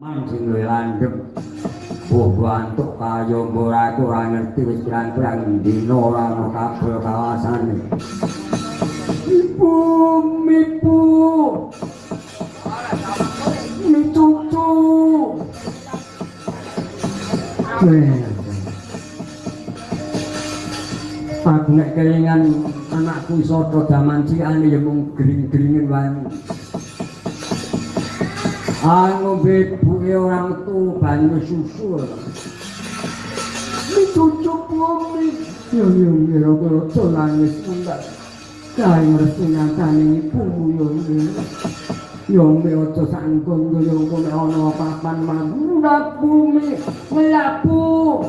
Mancing landhep antuk kaya ora ora ngerti wis pirang-pirang dina ora ana kabel kawasane. Ibu, ibu. Cucu. Aku nek kelingan anakku iso dodaman cilikane ya mung gring-gringen wae. Ngombe buke orang metu banyu susu. Mi cucuk wong yo kok nangis enggak. Kae ngerti nyatane ibumu yo aja sangkon yo kok ana papan mandak bumi mlaku.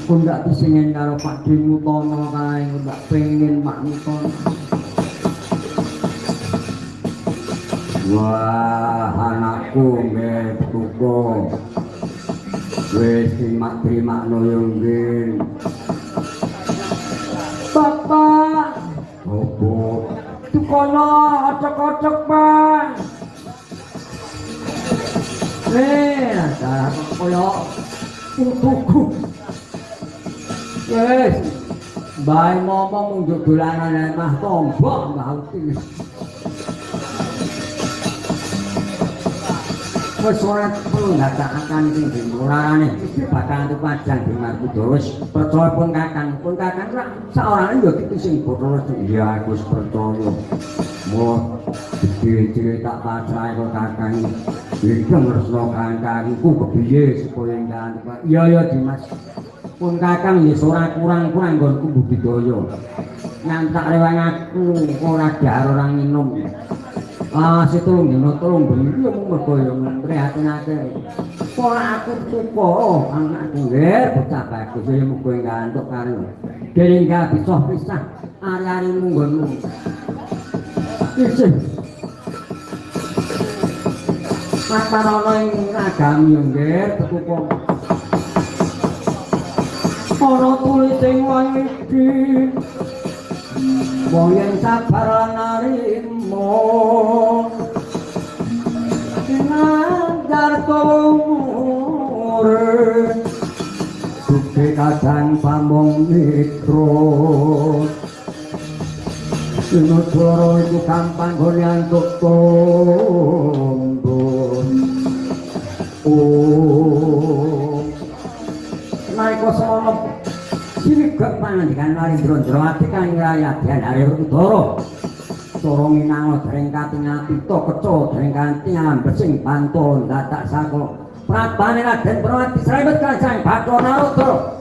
Kok ndak disingen karo Pak Dimutono kae ndak pengen Pak Mutono. Wah, anakku metuko wis terima-terima yo nggih. Bapak, opo? Tukono ocok-ocok, Pak. Dasar koyo putuku. Wis, bae ngomong njuk dolanan mah tombok mbah uti. Wis ora perlu ndadakaken sing dimurane iki bakal pajang dimarku terus percaya pun kakang ra saorane yo iki sing bodoh ya aku wis percaya mo iki tak pacahe kok kakang iki ngersno kakangku kepiye supaya enggak iya Dimas pun kakang ya ora kurang-kurang nggonku budidaya ngantak rewang aku ora dar ora minum. Setulung dino tolong bengi yo mung mergo yo prihatinake. Ora aku tuku anakku nggih bocah bagus yo muga entuk karo. Dereng gak bisa pisah ari-ari munggonmu. Isih. Maparono ing ragam yo nggih tuku. Ana tulis ing wangi iki. Wong yen sabar lan narimo ngajar umur suke kadang pamong mikro sinodoro iku gampang gone antuk tombon naik kosono sini gak pangandikan lari jero-jero ati kang ngrayadian hari Udara. Cara minangka dereng katingal pita keca dereng katingal besing bantul dadak saka prabane Raden Prawati srewet Kanjeng Bathara Narada.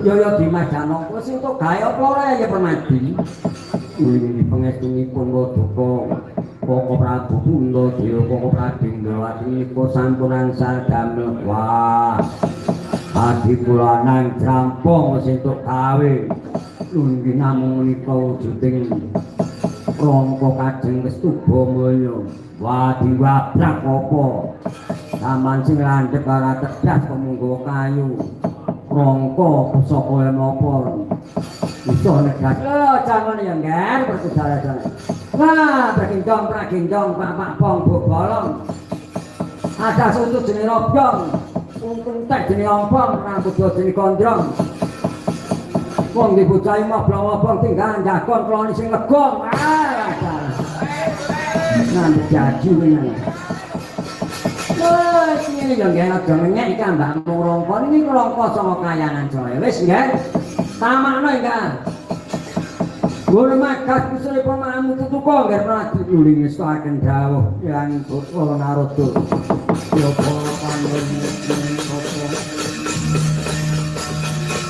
Yo Dimas Janaka sing tok gawe apa ora ya Permadi. Ini pangestunipun Paduka Koko Prabu Puntadewa Koko Pradingrawati menika sampun angsal damel. Wah. Adi kula nang trampong sing tok gawe. Nggih namung menika wujuding rangka Kajeng Westubamaya. Wah diwabrak apa? Taman sing landhep ora tegas pemunggo kayu. Rangka pusaka napa iso negat jangan ya ngger perkudara. Wah, pragendong, bapak pong bolong. Ada sutut jenis robyong, untung tek jenis ompong, rambut dua jenis gondrong. Wong dibujai moblong-moblong tinggal jakon keloni sing legong. Nanti jadi ini. Wes ini yang enak jangan ikan mbak mau rongkon ini rongkon sama kayangan coy. Wes enggak? Tamakno enggak? Guru makas kusuri pemahamu tutuko nggak pernah diulingi soakan jauh yang butuh naruto. Yopo pandemi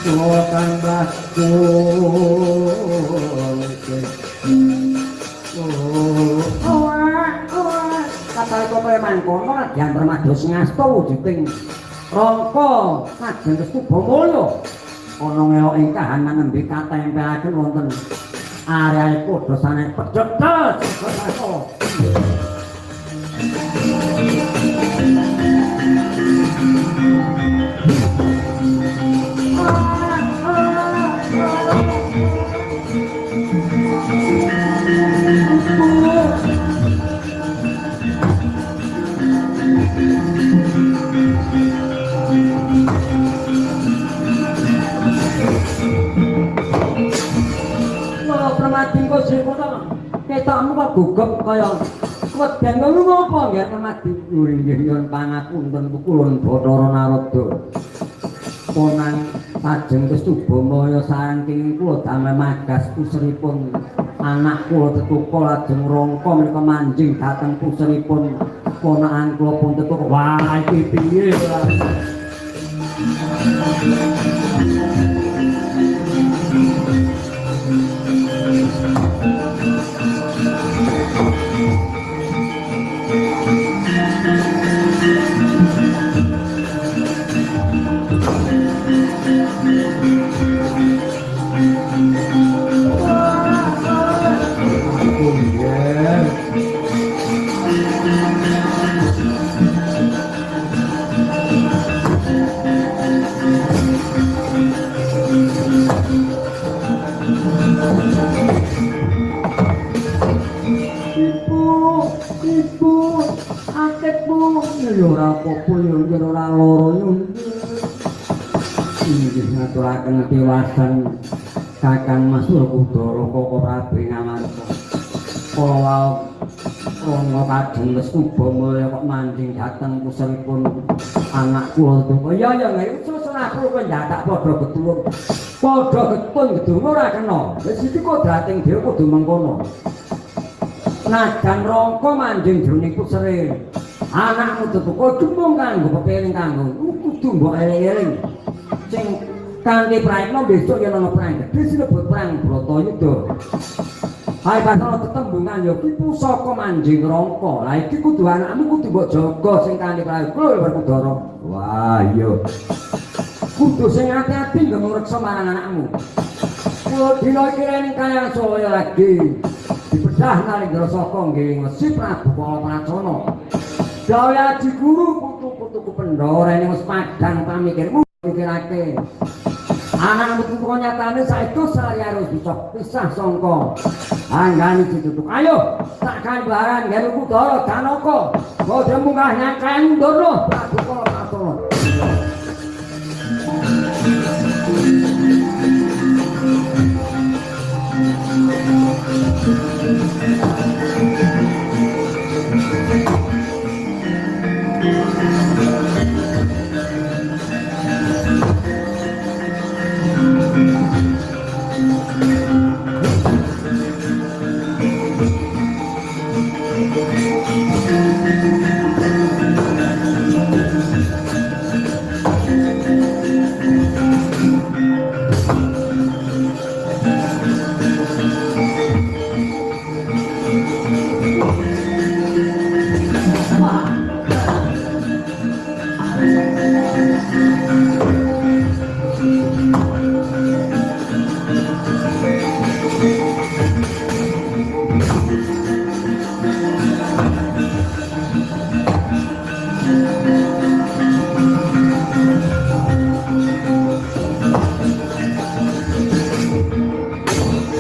Tuhan bakku kata itu preman kono yang bermadus ngasto wujuding rongko kajen restu bomolyo ono ngelok ing kahanan nembe katempelaken wonten area iku dosane pejetes Permati kok sirkono ketakmu kok gugup kaya weden ngono ngopo nggih permati nyuring pangapunten kulon Bathara Narada ponang ajeng Kestubamaya saking kula damel magas puseripun anak kula tetuko lajeng rangka menika manjing dhateng puseripun ponakan kula pun tetuko wah iki piye ora ora apa-apa ya ora loro inggih ngaturaken tiwasan Kakang Mas Werkudara Koko Prabu Ngamarta kala ana kadung Kestubamaya kok manjing dhateng puseripun anak kula tuwa ya nggih susah kula ndak padha getun gedung ora kena wis iki kodrating dhewe kudu mengkono najan rangka manjing jroning pusere anakmu tetuko dumung kanggo pepeling kanggo kudu mbok eling-eling sing kanthi praitna besok yen ana perang gedhe sinebut perang Bratayuda hai pasal tetembungan ya ki pusaka manjing rangka la iki kudu anakmu kudu mbok jaga sing kanthi praitna Werkudara wah iya kudu sing ati-ati ngreksa marang anakmu kula dina iki ning kaya saya lagi dipedah nali grosaka nggih Gusti Prabu Palacana Jaya diguru putu-putuku pendoro ini wis padang pamikirmu mikirake anakmu tuku nyatane saiki saya harus bisa pisah sangka anggane ditutuk ayo tak gambaran gawe Kudara Danaka padha munggah nyakaen ndono Prabu Palacana